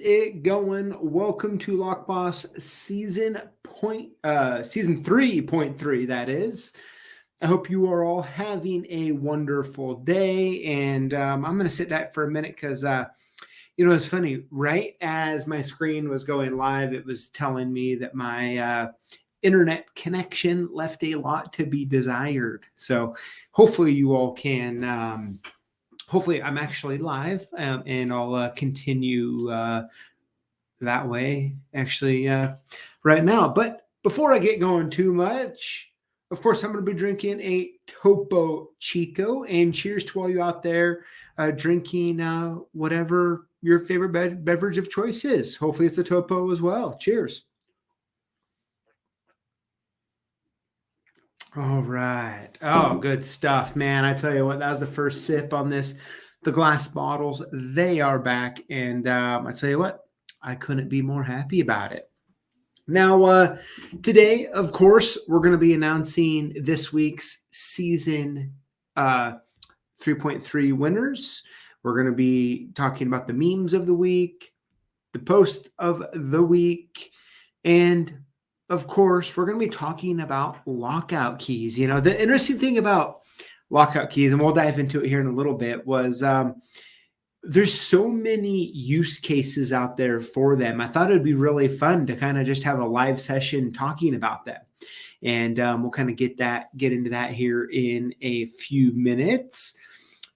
it going? Welcome to Lockboss season 3.3, that is. I hope you are all having a wonderful day, and I'm going to sit back for a minute because it's funny. Right as my screen was going live, it was telling me that my internet connection left a lot to be desired. So hopefully you all can hopefully I'm actually live, and I'll continue that way actually right now. But before I get going too much, of course, I'm going to be drinking a Topo Chico, and cheers to all you out there drinking whatever your favorite beverage of choice is. Hopefully it's a Topo as well. Cheers. All right. Oh, good stuff, man. I tell you what, that was the first sip on this. The glass bottles, they are back. And I tell you what, I couldn't be more happy about it. Now, today, of course, we're going to be announcing this week's season 3.3 winners. We're going to be talking about the memes of the week, the post of the week, and of course, we're going to be talking about lockout keys. You know, the interesting thing about lockout keys, and we'll dive into it here in a little bit, was there's so many use cases out there for them. I thought it'd be really fun to kind of just have a live session talking about them. And we'll kind of get into that here in a few minutes.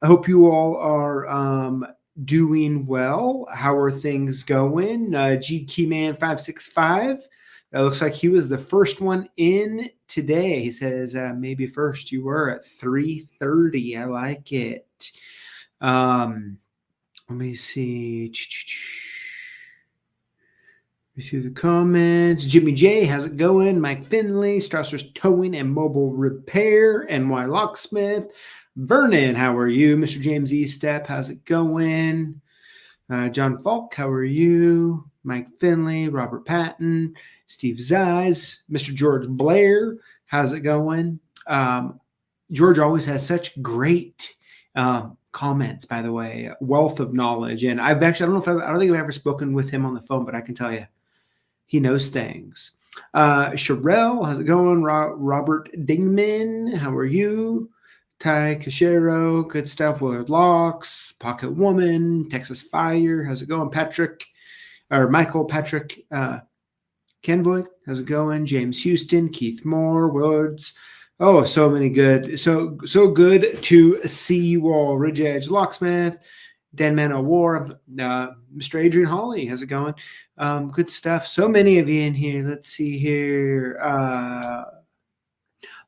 I hope you all are doing well. How are things going? G Keyman 565. It looks like he was the first one in today. He says, maybe first you were at 3:30. I like it. Let me see. Let me see the comments. Jimmy J, how's it going? Mike Finley, Strausser's Towing and Mobile Repair, NY Locksmith. Vernon, how are you? Mr. James Estep, how's it going? John Falk, how are you? Mike Finley, Robert Patton, Steve Zies, Mr. George Blair, how's it going? George always has such great comments, by the way, wealth of knowledge. And I don't think I've ever spoken with him on the phone, but I can tell you, he knows things. Sherelle, how's it going? Robert Dingman, how are you? Ty Cachero, good stuff. Willard Locks, Pocket Woman, Texas Fire, how's it going? Michael Patrick Kenvoy, how's it going? James Houston, Keith Moore, Willards. Oh, so many good. So good to see you all. Ridge Edge Locksmith, Dan Man of War, Mr. Adrian Hawley, how's it going? Good stuff. So many of you in here. Let's see here.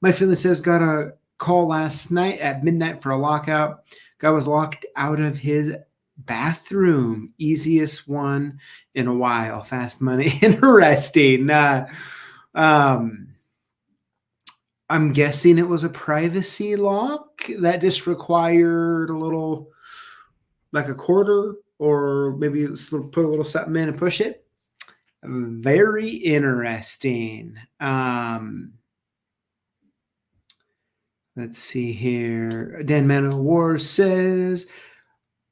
My feeling says got a call last night at midnight for a lockout. Guy was locked out of his bathroom. Easiest one in a while. Fast money. Interesting. I'm guessing it was a privacy lock that just required a little, like a quarter, or maybe put a little something in and push it. Very interesting. Let's see here. Dan Man of War says,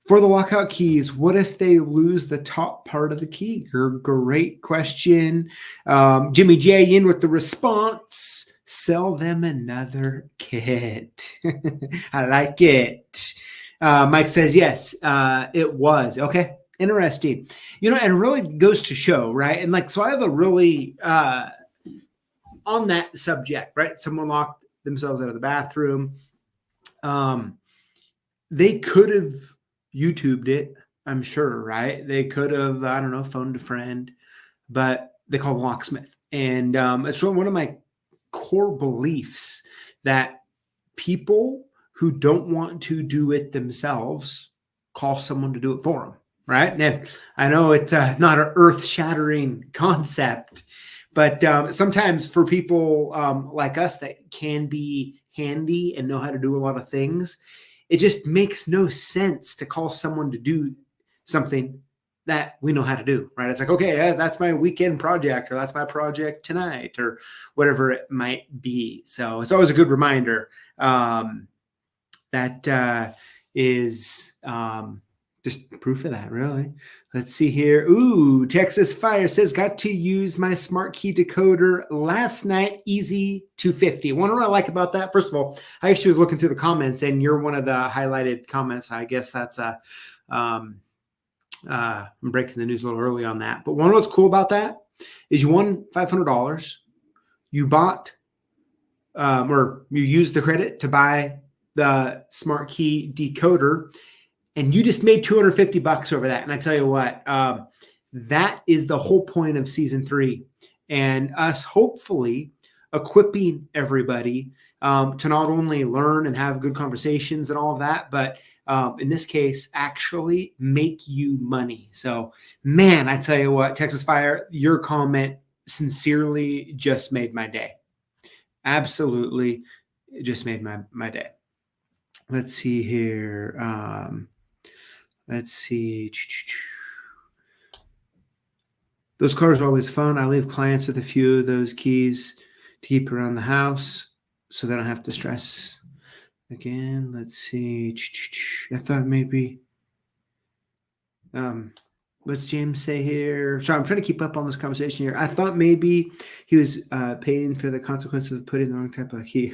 for the lockout keys, what if they lose the top part of the key? Great question. Jimmy J in with the response. Sell them another kit. I like it. Mike says, yes, it was. Okay, interesting. And it really goes to show, right? And so I have a really, on that subject, right? Someone locked themselves out of the bathroom. They could have YouTubed it, I'm sure, right? They could have, I don't know, phoned a friend, but they call locksmith. And it's one of my core beliefs that people who don't want to do it themselves call someone to do it for them, right? And I know it's not an earth-shattering concept, but sometimes for people like us that can be handy and know how to do a lot of things, it just makes no sense to call someone to do something that we know how to do, right? It's like, okay, that's my weekend project, or that's my project tonight, or whatever it might be. So it's always a good reminder that is just proof of that, really. Let's see here. Ooh, Texas Fire says, got to use my smart key decoder last night. Easy 250. What I like about that? First of all, I actually was looking through the comments, and you're one of the highlighted comments. I guess that's I'm breaking the news a little early on that. But what's cool about that is you won $500. You bought or you used the credit to buy the smart key decoder, and you just made $250 over that. And I tell you what, that is the whole point of season 3, and us hopefully equipping everybody to not only learn and have good conversations and all of that, but in this case, actually make you money. So, man, I tell you what, Texas Fire, your comment sincerely just made my day. Absolutely, it just made my day. Let's see here. Let's see. Those cars are always fun. I leave clients with a few of those keys to keep around the house so they don't have to stress. Again, let's see. I thought maybe. What's James say here? Sorry, I'm trying to keep up on this conversation here. I thought maybe he was paying for the consequences of putting the wrong type of key.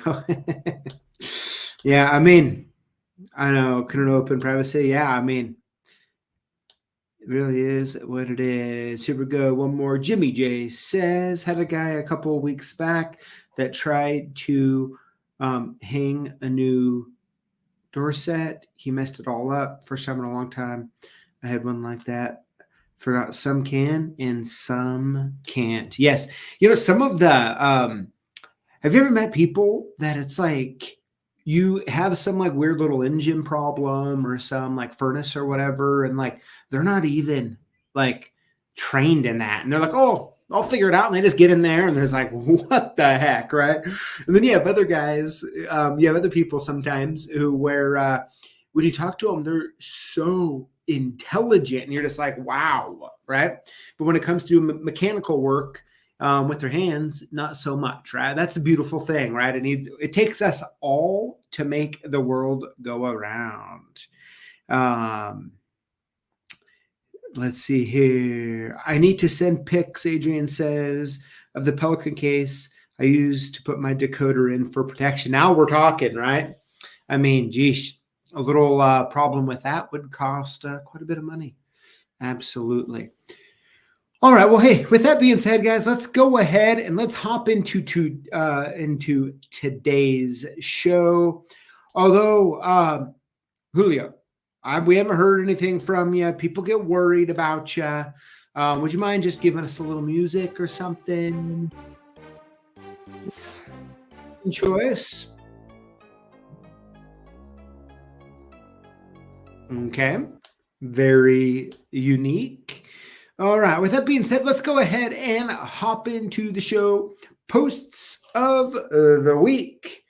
Yeah, I mean, I know, couldn't open privacy. Yeah, I mean, it really is what it is. Here we go. One more. Jimmy J says, had a guy a couple of weeks back that tried to hang a new door set. He messed it all up. First time in a long time I had one like that. Forgot some can and some can't. Yes. You know, some of the, have you ever met people that it's like you have some like weird little engine problem or some like furnace or whatever, and like they're not even like trained in that. And they're like, oh, I'll figure it out. And they just get in there and there's like, what the heck, right? And then you have other guys, you have other people sometimes who where when you talk to them, they're so intelligent and you're just like, wow, right? But when it comes to mechanical work with their hands, not so much, right? That's a beautiful thing, right? It takes us all to make the world go around. Let's see here. I need to send pics, Adrian says, of the Pelican case I used to put my decoder in for protection. Now we're talking, right? I mean, geez, a little problem with that would cost quite a bit of money. Absolutely. All right. Well, hey, with that being said, guys, let's go ahead and let's hop into today's show. Although, Julio, we haven't heard anything from you. People get worried about you. Would you mind just giving us a little music or something? Choice. Okay. Very unique. All right. With that being said, let's go ahead and hop into the show posts of the week.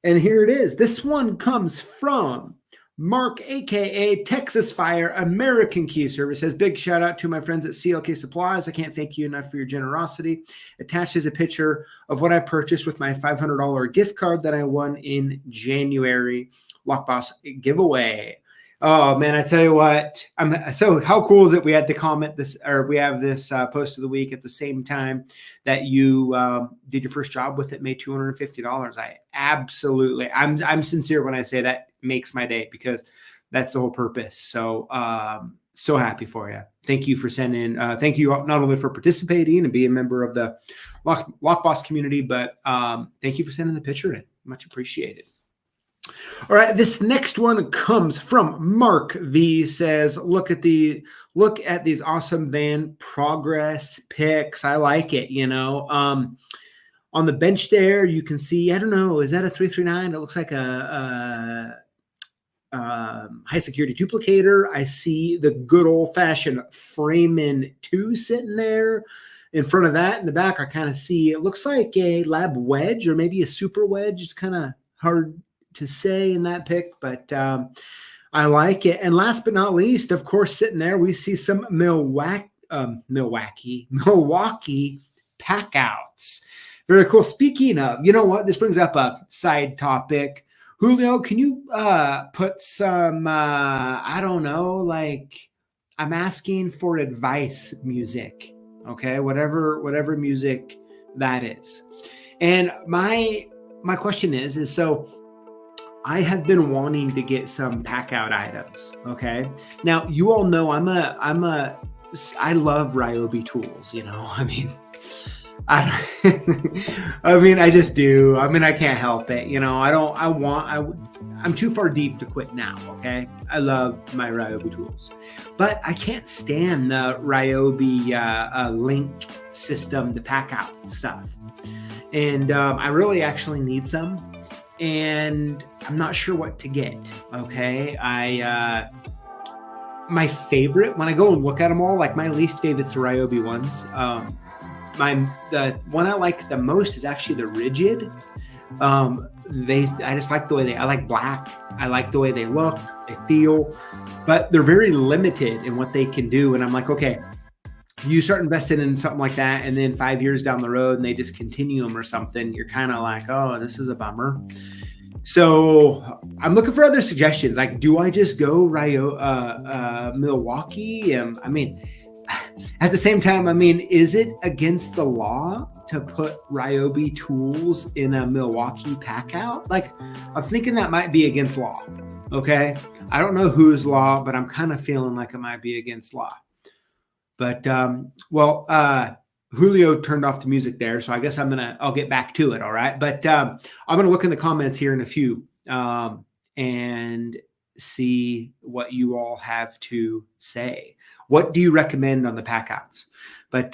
And here it is. This one comes from Mark, aka Texas Fire American Key Service. Says, big shout out to my friends at CLK Supplies. I can't thank you enough for your generosity. Attached is a picture of what I purchased with my $500 gift card that I won in January Lockboss Giveaway. Oh man, I tell you what, so how cool is it? We had the comment this, or we have this post of the week at the same time that you did your first job with it, made $250. I'm sincere when I say that makes my day, because that's the whole purpose. So, so happy for you. Thank you for sending, thank you not only for participating and being a member of the Lockboss community, but thank you for sending the picture in. Much appreciated. All right, this next one comes from Mark V. Says, look at these awesome van progress pics. I like it, you know. On the bench there, you can see, I don't know, is that a 339? It looks like a high security duplicator. I see the good old fashioned Freeman 2 sitting there. In front of that, in the back, I kind of see, it looks like a lab wedge or maybe a super wedge. It's kind of hard to say in that pic, but I like it. And last but not least, of course, sitting there, we see some Milwaukee pack outs. Very cool. Speaking of, you know what? This brings up a side topic. Julio, can you put some, I don't know, like I'm asking for advice music. Okay, whatever music that is. And my question is so I have been wanting to get some pack out items. Okay. Now you all know I love Ryobi tools, you know. I mean, I just do. I mean, I can't help it. You know, I'm too far deep to quit now. Okay. I love my Ryobi tools, but I can't stand the Ryobi link system, the pack out stuff. And I really actually need some, and I'm not sure what to get. Okay. My favorite, when I go and look at them all, like my least favorite's the Ryobi ones. The one I like the most is actually the rigid. I just like the way I like black. I like the way they look, they feel, but they're very limited in what they can do. And I'm like, okay, you start investing in something like that, and then 5 years down the road and they discontinue them or something, you're kind of like, oh, this is a bummer. So I'm looking for other suggestions. Like, do I just go Milwaukee? I mean, at the same time, I mean, is it against the law to put Ryobi tools in a Milwaukee pack out? Like, I'm thinking that might be against law. Okay. I don't know whose law, but I'm kind of feeling like it might be against law. But, Julio turned off the music there, so I guess I'll get back to it. All right. But I'm going to look in the comments here in a few and see what you all have to say. What do you recommend on the pack outs? But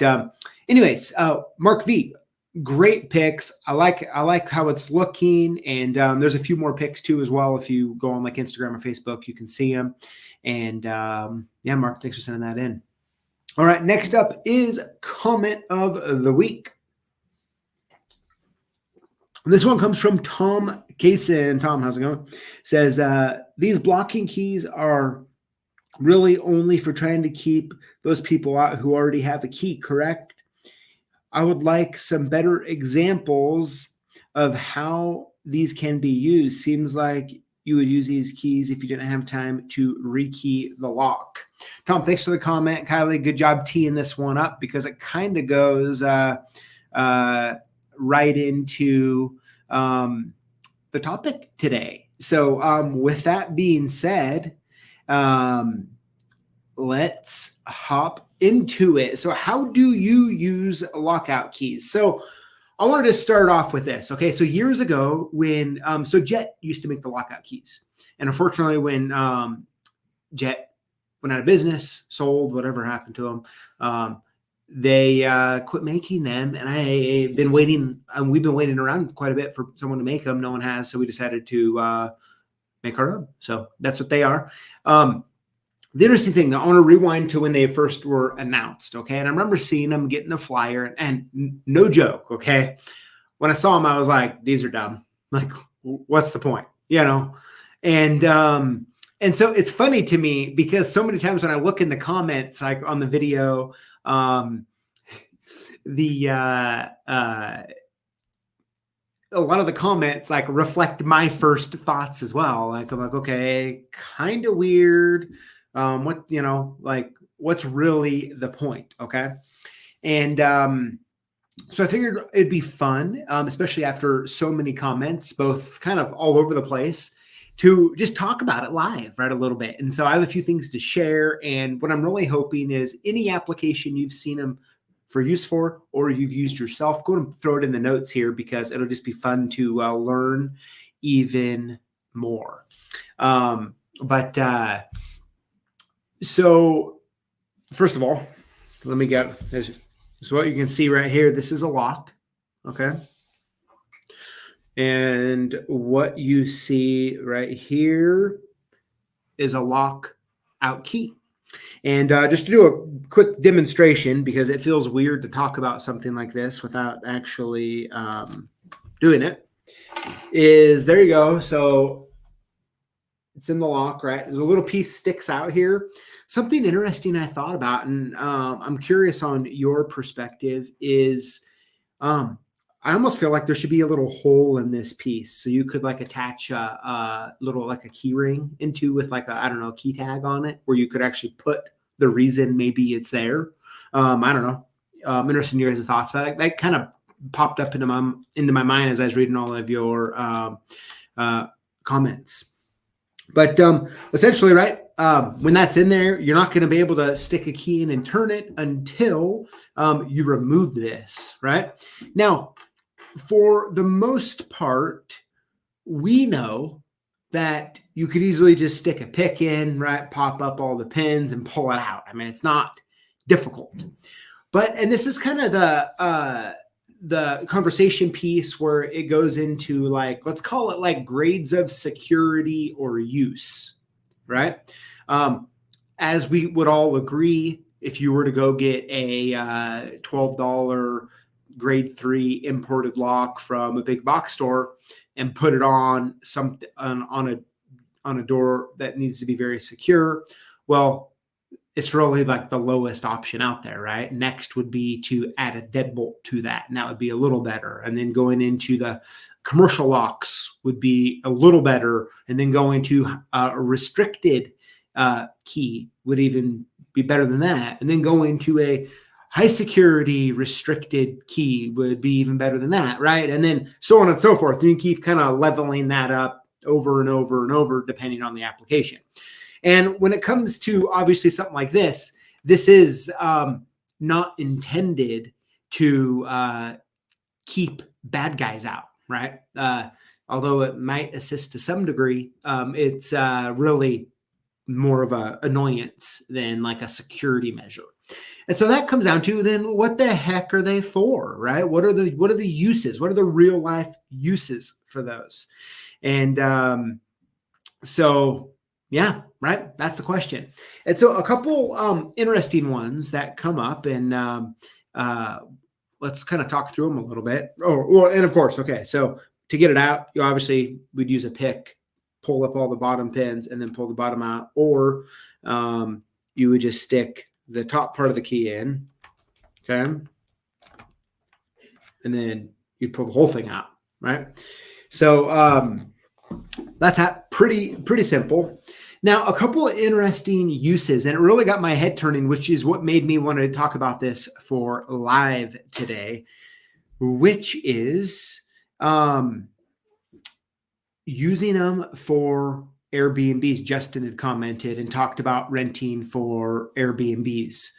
anyways, Mark V, great picks. I like how it's looking. And there's a few more picks too as well. If you go on like Instagram or Facebook, you can see them. And yeah, Mark, thanks for sending that in. All right, next up is comment of the week. This one comes from Tom Kaysen. Tom, how's it going? Says, these blocking keys are really only for trying to keep those people out who already have a key, correct? I would like some better examples of how these can be used. Seems like you would use these keys if you didn't have time to rekey the lock. Tom, thanks for the comment. Kylie, good job teeing this one up because it kind of goes right into the topic today. So with that being said, let's hop into it. So how do you use lockout keys? So I wanted to start off with this. Okay. So years ago when, so Jet used to make the lockout keys. And unfortunately when Jet went out of business, sold, whatever happened to them, they quit making them. And I've been waiting, we've been waiting around quite a bit for someone to make them. No one has. So we decided to make our own. So that's what they are. The interesting thing, I want to rewind to when they first were announced, okay? And I remember seeing them getting the flyer, and no joke, okay? When I saw them, I was like, these are dumb. Like, what's the point? You know? And so it's funny to me because so many times when I look in the comments, like on the video, a lot of the comments like reflect my first thoughts as well. Like, I'm like, okay, kind of weird. What, you know, like what's really the point? Okay. And, so I figured it'd be fun, especially after so many comments, both kind of all over the place, to just talk about it live, right, a little bit. And so I have a few things to share. And what I'm really hoping is any application you've seen them for use for, or you've used yourself, go and throw it in the notes here because it'll just be fun to learn even more. So first of all, let me get this. So what you can see right here, this is a lock, okay? And what you see right here is a lock out key. And just to do a quick demonstration, because it feels weird to talk about something like this without actually doing it, is there you go. So it's in the lock, right? There's a little piece sticks out here. Something interesting I thought about, and I'm curious on your perspective, is I almost feel like there should be a little hole in this piece. So you could like attach a little, like a key ring into with like a, I don't know, key tag on it, where you could actually put the reason maybe it's there. I don't know. I'm interested in your guys' thoughts. But that kind of popped up into my mind as I was reading all of your comments. But essentially, right, when that's in there, you're not going to be able to stick a key in and turn it until you remove this, right? Now, for the most part, we know that you could easily just stick a pick in, right, pop up all the pins and pull it out. I mean, it's not difficult. But, and this is kind of the conversation piece where it goes into, like, let's call it like grades of security or use, right? As we would all agree, if you were to go get a $12 grade 3 imported lock from a big box store and put it on on a door that needs to be very secure, well, it's really like the lowest option out there, right? Next would be to add a deadbolt to that, and that would be a little better. And then going into the commercial locks would be a little better. And then going to a restricted key would even be better than that. And then going to a high security restricted key would be even better than that, right? And then so on and so forth. And you keep kind of leveling that up over and over and over, depending on the application. And when it comes to obviously something like this is not intended to keep bad guys out, right? Although it might assist to some degree, it's really more of an annoyance than like a security measure. And so that comes down to, then what the heck are they for, right? What are the uses? What are the real life uses for those? And so yeah, right. That's the question. And so a couple interesting ones that come up, and let's kind of talk through them a little bit. And of course, okay. So to get it out, you obviously would use a pick, pull up all the bottom pins, and then pull the bottom out, or you would just stick the top part of the key in, okay, and then you'd pull the whole thing out, right? So that's pretty simple. Now, a couple of interesting uses, and it really got my head turning, which is what made me want to talk about this for live today, which is using them for Airbnbs. Justin had commented and talked about renting for Airbnbs.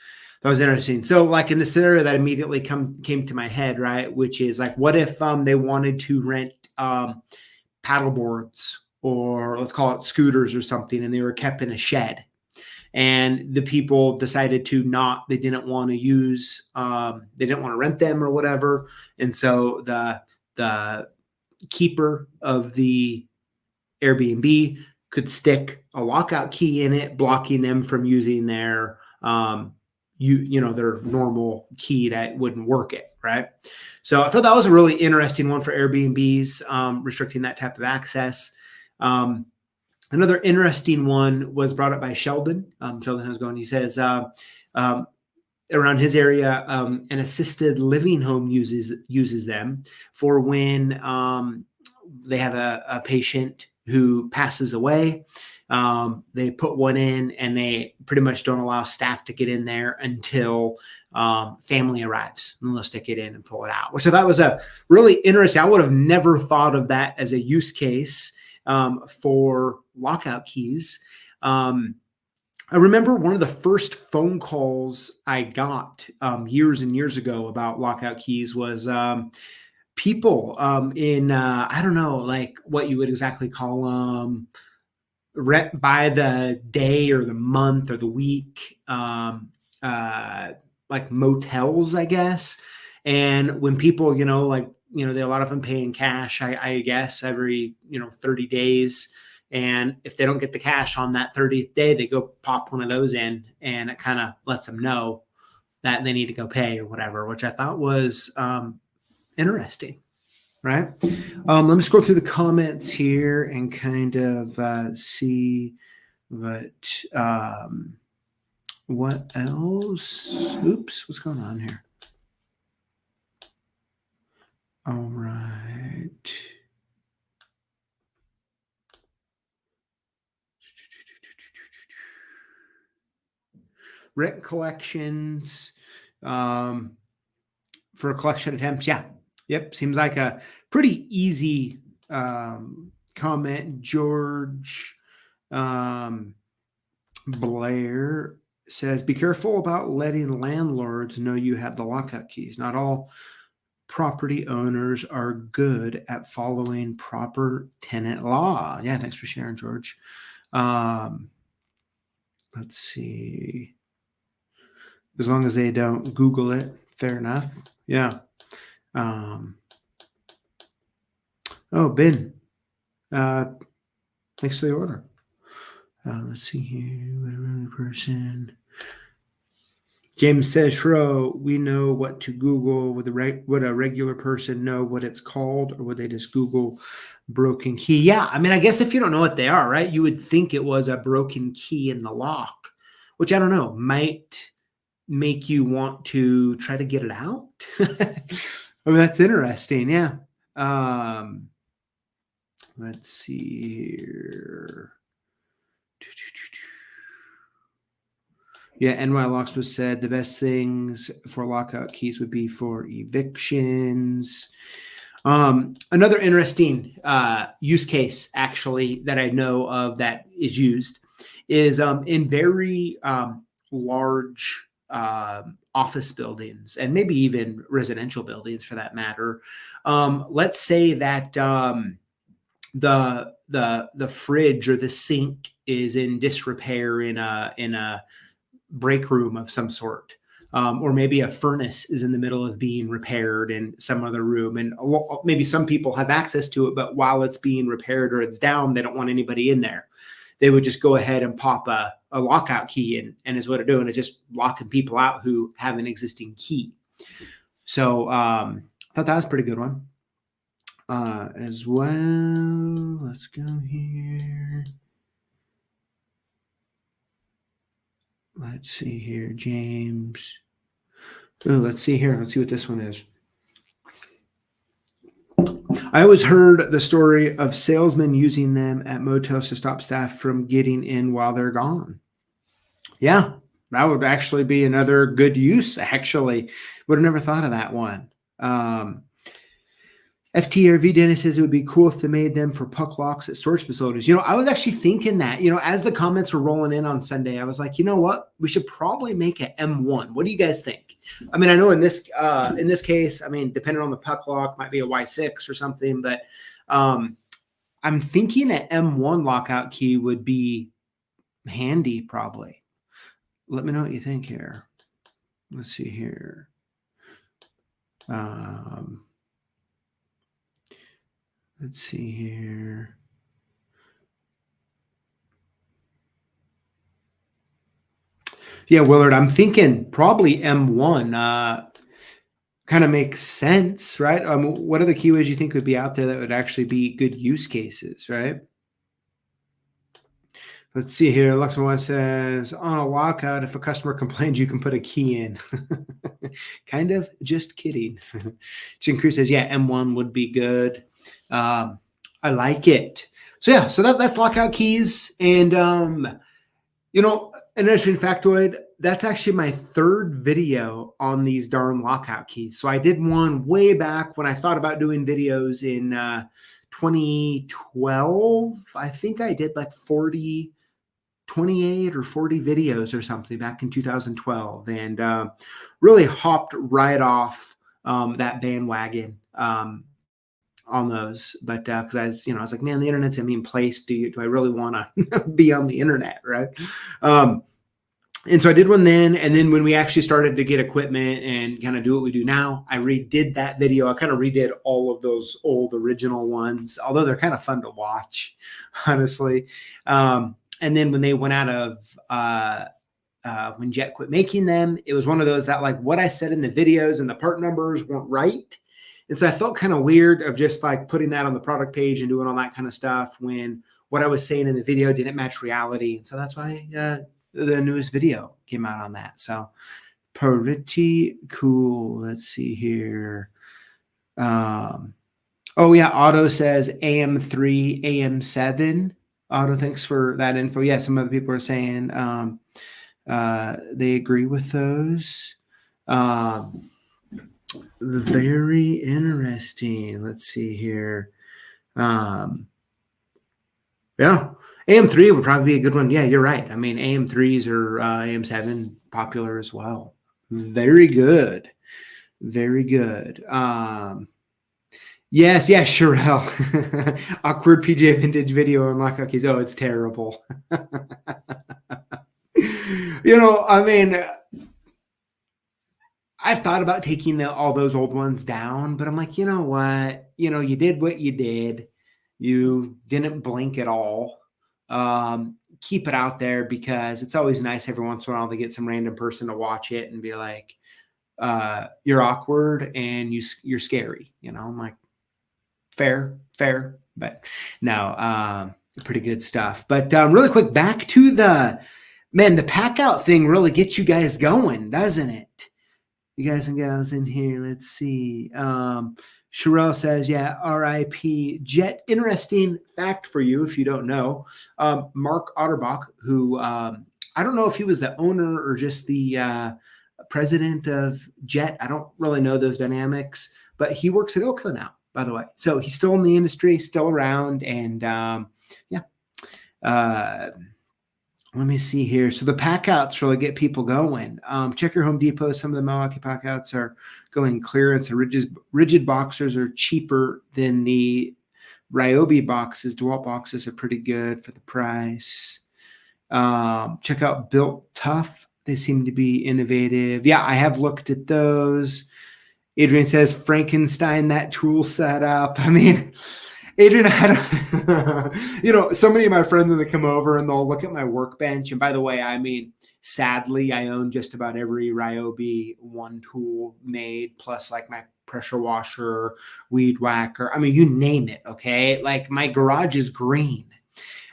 That was interesting. So like in the scenario that immediately came to my head, right, which is like, what if they wanted to rent paddle boards, or let's call it scooters or something, and they were kept in a shed, and the people decided they didn't want to rent them or whatever. And so the keeper of the Airbnb could stick a lockout key in it, blocking them from using their their normal key that wouldn't work it, right? So I thought that was a really interesting one for Airbnbs, restricting that type of access. Another interesting one was brought up by Sheldon. Sheldon, how's it going? He says around his area, an assisted living home uses them for when they have a patient who passes away. They put one in, and they pretty much don't allow staff to get in there until family arrives, and they'll stick it in and pull it out, which I thought was a really interesting. I would have never thought of that as a use case for lockout keys. I remember one of the first phone calls I got years and years ago about lockout keys was people in, I don't know, like what you would exactly call them, rent by the day or the month or the week, like motels, I guess. And when people, they a lot of them pay in cash, I guess, every 30 days. And if they don't get the cash on that 30th day, they go pop one of those in, and it kind of lets them know that they need to go pay or whatever, which I thought was interesting, right? Let me scroll through the comments here and kind of see what else. Oops, what's going on here? All right. rent collections for collection attempts. Yeah. Yep. Seems like a pretty easy comment. George Blair says, be careful about letting landlords know you have the lockout keys. Not all property owners are good at following proper tenant law. Yeah, thanks for sharing, George. Let's see. As long as they don't Google it, fair enough. Yeah. Oh, Ben. Thanks for the order. Let's see here. What a really person. James says, Shro, we know what to Google. Would a regular person know what it's called, or would they just Google broken key? Yeah, I mean, I guess if you don't know what they are, right, you would think it was a broken key in the lock, which I don't know, might make you want to try to get it out. Oh, that's interesting. Yeah. Let's see here. Yeah, NY Locksmith said the best things for lockout keys would be for evictions. Another interesting use case, actually, that I know of that is used is in very large office buildings, and maybe even residential buildings for that matter. Let's say that the fridge or the sink is in disrepair in a break room of some sort, or maybe a furnace is in the middle of being repaired in some other room, and maybe some people have access to it, but while it's being repaired or it's down, they don't want anybody in there. They would just go ahead and pop a lockout key and is what they're doing is just locking people out who have an existing key. So I thought that was a pretty good one as well. Let's go here. Let's see here, James. Oh, let's see here. Let's see what this one is. I always heard the story of salesmen using them at motels to stop staff from getting in while they're gone. Yeah, that would actually be another good use, actually. Would have never thought of that one. FTRV Dennis says it would be cool if they made them for puck locks at storage facilities. You know, I was actually thinking that, you know, as the comments were rolling in on Sunday, I was like, you know what? We should probably make an M1. What do you guys think? I mean, I know in this case, I mean, depending on the puck lock, might be a Y6 or something, but I'm thinking an M1 lockout key would be handy probably. Let me know what you think here. Let's see here. Let's see here. Yeah, Willard, I'm thinking probably M1 kind of makes sense, right? What other keyways you think would be out there that would actually be good use cases, right? Let's see here. Luxembourg says, on a lockout, if a customer complains, you can put a key in. Kind of, just kidding. Chinkru says, yeah, M1 would be good. I like it. So yeah, so that's lockout keys. And, you know, an interesting factoid, that's actually my third video on these darn lockout keys. So I did one way back when I thought about doing videos in 2012. I think I did like 28 or 40 videos or something back in 2012, and really hopped right off that bandwagon on those. But because I was like, man, the internet's a mean place. Do I really want to be on the internet, right? And so I did one then, and then when we actually started to get equipment and kind of do what we do now, I redid that video. I kind of redid all of those old original ones, although they're kind of fun to watch, honestly. And then when they went out of, when Jet quit making them, it was one of those that like what I said in the videos and the part numbers weren't right. And so I felt kind of weird of just like putting that on the product page and doing all that kind of stuff when what I was saying in the video didn't match reality. And so that's why the newest video came out on that. So pretty cool. Let's see here. Oh yeah. Otto says AM3, AM7. Otto, thanks for that info. Yeah, some other people are saying They agree with those. Very interesting. Let's see here. Yeah, AM3 would probably be a good one. Yeah, you're right. I mean, AM3s or AM7 popular as well. Very good. Very good. Yes, Sherelle. Awkward PJ Vintage video on Lockout Keys. Oh, it's terrible. I mean, I've thought about taking all those old ones down, but I'm like, you know what? You did what you did. You didn't blink at all. Keep it out there because it's always nice every once in a while to get some random person to watch it and be like, you're awkward and you're scary. I'm like, fair, but no, pretty good stuff. But really quick, back to the pack out thing really gets you guys going, doesn't it? You guys and gals in here, let's see. Sherelle says, yeah, RIP Jet. Interesting fact for you if you don't know. Mark Otterbach, who I don't know if he was the owner or just the president of Jet. I don't really know those dynamics, but he works at Ilko now, by the way. So he's still in the industry, still around. And let me see here. So the pack outs really get people going. Check your Home Depot. Some of the Milwaukee pack outs are going clearance. The rigid boxers are cheaper than the Ryobi boxes. DeWalt boxes are pretty good for the price. Check out Built Tough. They seem to be innovative. Yeah, I have looked at those. Adrian says, Frankenstein, that tool setup. I mean, Adrian, so many of my friends when they come over and they'll look at my workbench. And by the way, I mean, sadly, I own just about every Ryobi one tool made, plus like my pressure washer, weed whacker. I mean, you name it. Okay. Like my garage is green.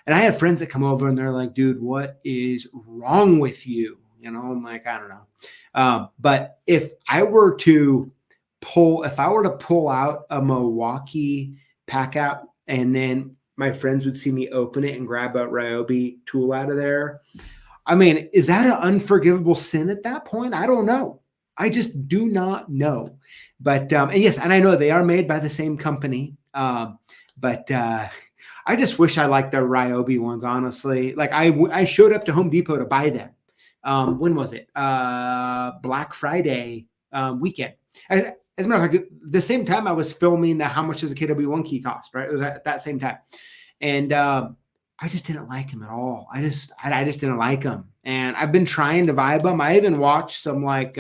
And I have friends that come over and they're like, dude, what is wrong with you? I'm like, I don't know. But if I were to pull out a Milwaukee pack out and then my friends would see me open it and grab a Ryobi tool out of there, I mean, is that an unforgivable sin at that point? I don't know. I just do not know. But and yes, and I know they are made by the same company. But I just wish I liked the Ryobi ones, honestly. Like I showed up to Home Depot to buy them. When was it? Black Friday weekend. As a matter of fact, the same time I was filming the How Much Does a KW1 Key Cost, right? It was at that same time. And I just didn't like them at all. I just didn't like them. And I've been trying to vibe them. I even watched some like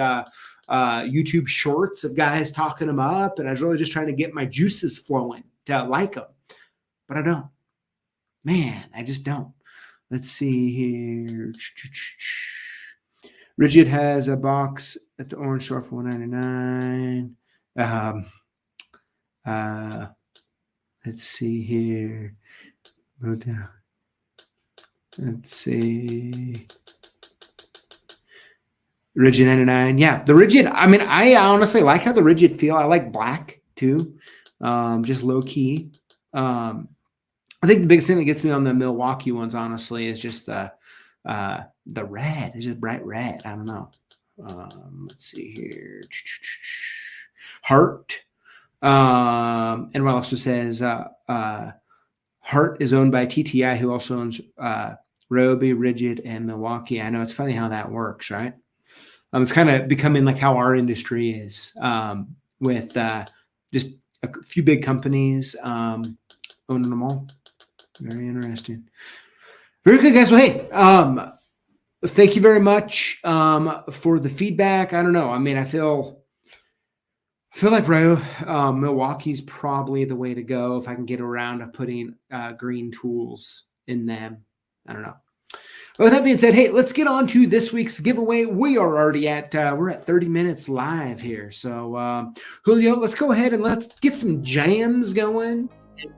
YouTube shorts of guys talking them up. And I was really just trying to get my juices flowing to like them. But I don't. Man, I just don't. Let's see here. Rigid has a box at the Orange Store for $199. Let's see here. Move down. Let's see. Rigid 99. Yeah, the Rigid. I mean, I honestly like how the Rigid feel. I like black too. Just low key. I think the biggest thing that gets me on the Milwaukee ones, honestly, is just the red. It's just bright red. I don't know. Let's see here. Heart. And what also says Heart is owned by TTI, who also owns Ryobi, Rigid, and Milwaukee. I know it's funny how that works, right? It's kind of becoming like how our industry is with just a few big companies owning them all. Very interesting. Very good, guys. Well, hey, thank you very much for the feedback. I don't know. I mean, I feel like Milwaukee's probably the way to go if I can get around of putting green tools in them. I don't know. But with that being said, hey, let's get on to this week's giveaway. We are already we're at 30 minutes live here. So, Julio, let's go ahead and let's get some jams going. And,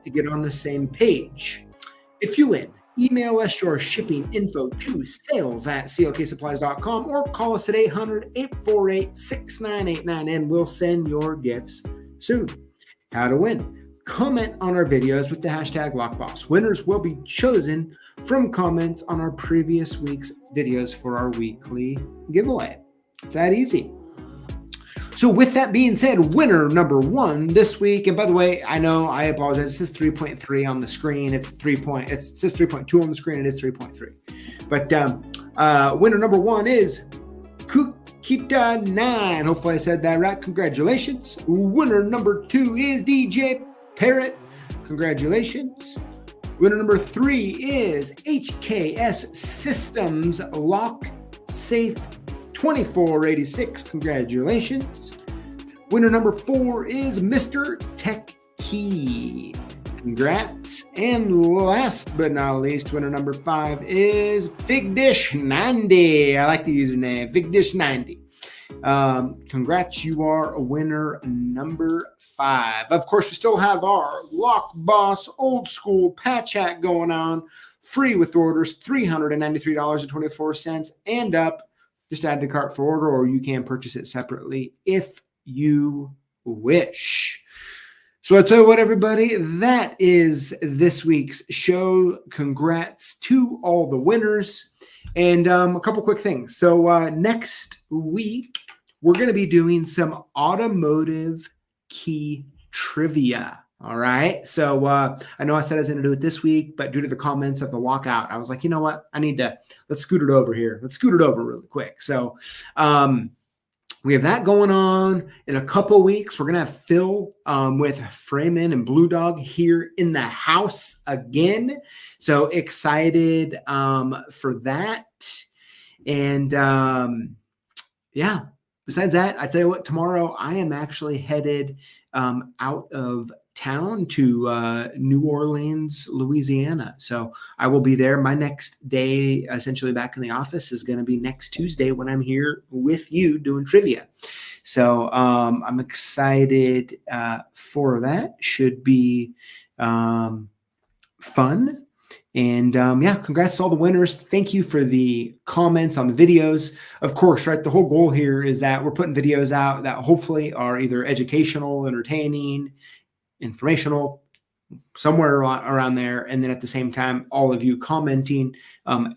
to get on the same page. If you win, email us your shipping info to sales@CLKsupplies.com or call us at 800-848-6989 and we'll send your gifts soon. How to win. Comment on our videos with the hashtag Lockboss. Winners will be chosen from comments on our previous week's videos for our weekly giveaway. It's that easy. So with that being said, winner number 1 this week, and by the way, I know, I apologize, it says 3.3 on the screen. It says 3.2 on the screen. It is 3.3. But winner number 1 is Kukita9. Hopefully I said that right. Congratulations. Winner number 2 is DJ Parrot. Congratulations. Winner number 3 is HKS Systems Lock Safe 2486. Congratulations. Winner number 4 is Mr. Tech Key. Congrats. And last but not least, winner number 5 is FigDish90. I like the username, FigDish90. Congrats, you are a winner number 5. Of course, we still have our Lockboss old school patch hack going on, free with orders, $393.24 and up. Just add to cart for order, or you can purchase it separately if you wish. So I'll tell you what, everybody, that is this week's show. Congrats to all the winners. And a couple quick things. So next week, we're going to be doing some automotive key trivia. All right. So I know I said I was going to do it this week, but due to the comments of the lockout, I was like, you know what? Let's scoot it over here. Let's scoot it over really quick. So we have that going on. In a couple weeks, we're going to have Phil with Freeman and Blue Dog here in the house again. So excited for that. And yeah, besides that, I tell you what, tomorrow I am actually headed out of town to New Orleans, Louisiana. So I will be there. My next day, essentially back in the office, is going to be next Tuesday when I'm here with you doing trivia. So I'm excited for that. Should be fun. And yeah, congrats to all the winners. Thank you for the comments on the videos. Of course, right, the whole goal here is that we're putting videos out that hopefully are either educational, entertaining, informational, somewhere around there. And then at the same time, all of you commenting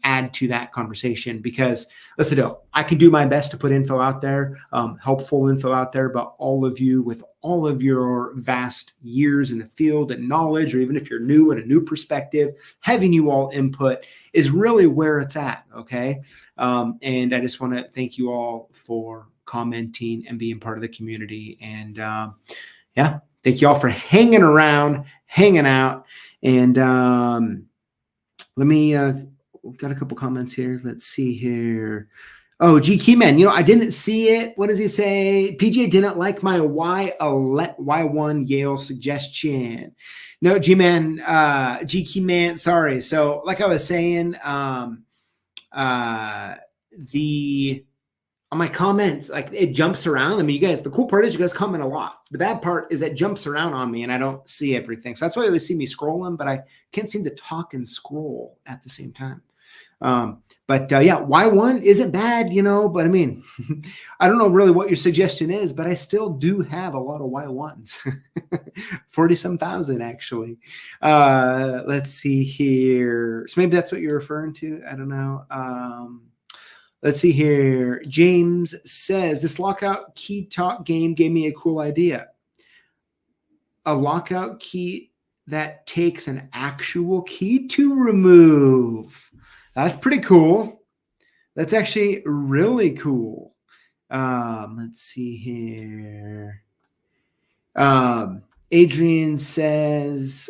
add to that conversation, because let's do it. I can do my best to put info out there, helpful info out there, but all of you with all of your vast years in the field and knowledge, or even if you're new and a new perspective, having you all input is really where it's at. Okay. And I just want to thank you all for commenting and being part of the community. And yeah, thank you all for hanging around, hanging out. And let me, got a couple comments here. Let's see here. Oh, G Keyman, I didn't see it. What does he say? PJ didn't like my Y1 Yale suggestion. No, G-Man, G Keyman, sorry. So like I was saying, on my comments, like it jumps around. I mean, you guys, the cool part is you guys comment a lot. The bad part is it jumps around on me and I don't see everything. So that's why you always see me scrolling, but I can't seem to talk and scroll at the same time. But yeah, Y1 isn't bad, but I mean, I don't know really what your suggestion is, but I still do have a lot of Y1s, 40-some thousand actually. Let's see here. So maybe that's what you're referring to. I don't know. Let's see here. James says, this lockout key talk game gave me a cool idea. A lockout key that takes an actual key to remove. That's pretty cool. That's actually really cool. Let's see here. Adrian says,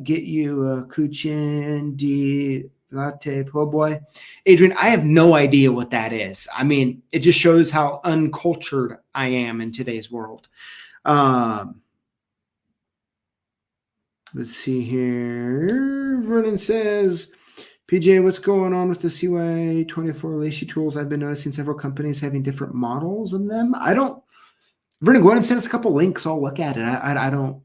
get you a Kuchin D latte po' boy. Adrian, I have no idea what that is. I mean, it just shows how uncultured I am in today's world. Let's see here. Vernon says, PJ, what's going on with the CY24 Lacy tools? I've been noticing several companies having different models of them. Vernon, go ahead and send us a couple links. I'll look at it. I don't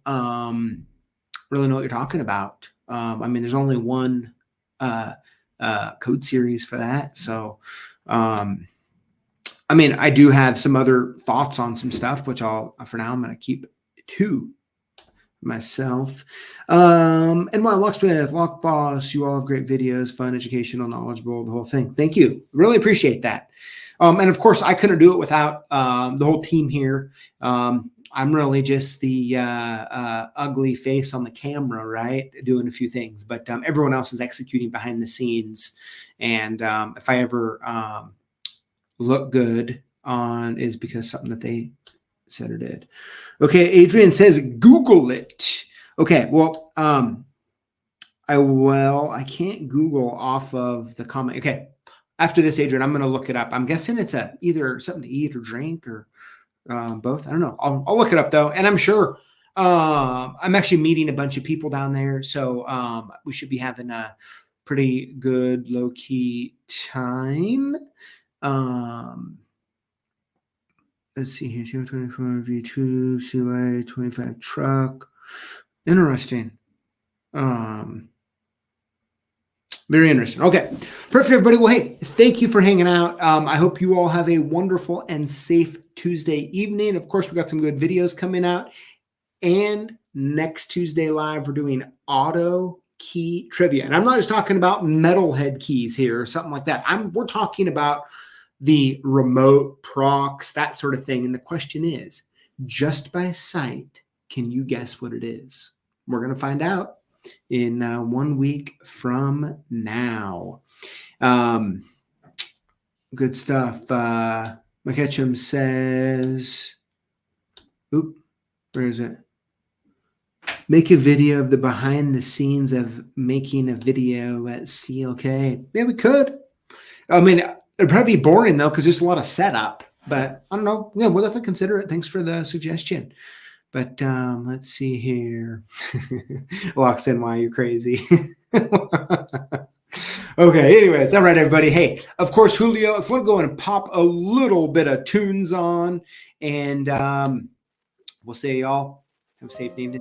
really know what you're talking about. I mean, there's only one code series for that. So, I mean, I do have some other thoughts on some stuff, which for now I'm going to keep to myself. And while Locksmith, Lockboss, you all have great videos, fun, educational, knowledgeable, the whole thing. Thank you. Really appreciate that. And of course, I couldn't do it without the whole team here. I'm really just the ugly face on the camera, right? Doing a few things, but everyone else is executing behind the scenes. And if I ever look good on is because something that they said or did. Okay, Adrian says Google it. Okay, well, I can't Google off of the comment. Okay, after this, Adrian, I'm going to look it up. I'm guessing it's either something to eat or drink or both. I don't know. I'll look it up though, and I'm sure I'm actually meeting a bunch of people down there, so we should be having a pretty good low key time. Let's see here, 24 V2 CY 25 truck. Interesting. Very interesting. Okay, perfect, everybody. Well, hey, thank you for hanging out. I hope you all have a wonderful and safe Tuesday evening. Of course, we got some good videos coming out. And next Tuesday live, we're doing auto key trivia. And I'm not just talking about metalhead keys here or something like that. We're talking about the remote procs, that sort of thing. And the question is, just by sight, can you guess what it is? We're going to find out in 1 week from now. Good stuff. McKetchum says, oop, where is it? Make a video of the behind the scenes of making a video at CLK. Yeah, we could. I mean, it'd probably be boring though, because there's a lot of setup, but I don't know. Yeah, we'll definitely consider it. Thanks for the suggestion. But let's see here. Locks in, why you crazy? Okay, anyways, all right, everybody. Hey, of course, Julio, if you want to go and pop a little bit of tunes on, and we'll say y'all have a safe evening.